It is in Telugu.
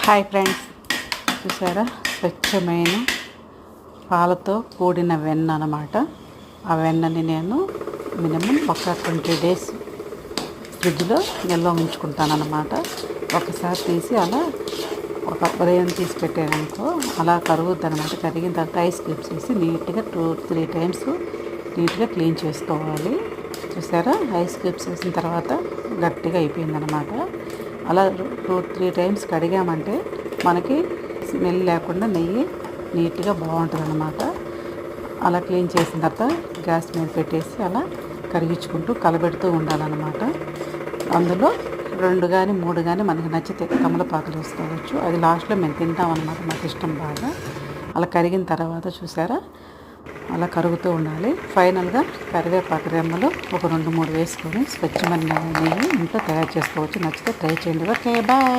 హాయ్ ఫ్రెండ్స్, చూసారా స్వచ్ఛమైన పాలతో కూడిన వెన్న అన్నమాట. ఆ వెన్నని నేను మినిమం ఒక 20 days ఫ్రిడ్జ్లో నిల్వ ఉంచుకుంటాను అన్నమాట. ఒకసారి తీసి అలా ఒక ఉదయం తీసి పెట్టాననుకో అలా కరుగుద్ది అనమాట. కరిగిన తర్వాత ఐస్ క్యూబ్స్ వేసి నీట్గా 2-3 times నీట్గా క్లీన్ చేసుకోవాలి. చూసారా, ఐస్ క్యూబ్స్ వేసిన తర్వాత గట్టిగా అయిపోయిందనమాట. అలా 2-3 times కడిగామంటే మనకి స్మెల్ లేకుండా నెయ్యి నీట్గా బాగుంటుంది అన్నమాట. అలా క్లీన్ చేసిన తర్వాత గ్యాస్ మీద పెట్టేసి అలా కరిగించుకుంటూ కలబెడుతూ ఉండాలన్నమాట. అందులో 2 కానీ 3 కానీ మనకి నచ్చితే తమలపాకులు వేసుకోవచ్చు. అది లాస్ట్లో మేము తింటాం అన్నమాట, మాకు ఇష్టం బాగా. అలా కరిగిన తర్వాత చూసారా అలా కరుగుతూ ఉండాలి. ఫైనల్గా కరివేపాకు రెమ్మలు ఒక 2-3 వేసుకొని స్వచ్ఛమైన నెయ్యి ఇంట్లో తయారు చేసుకోవచ్చు. నచ్చితే ట్రై చేయండి. Okay, bye.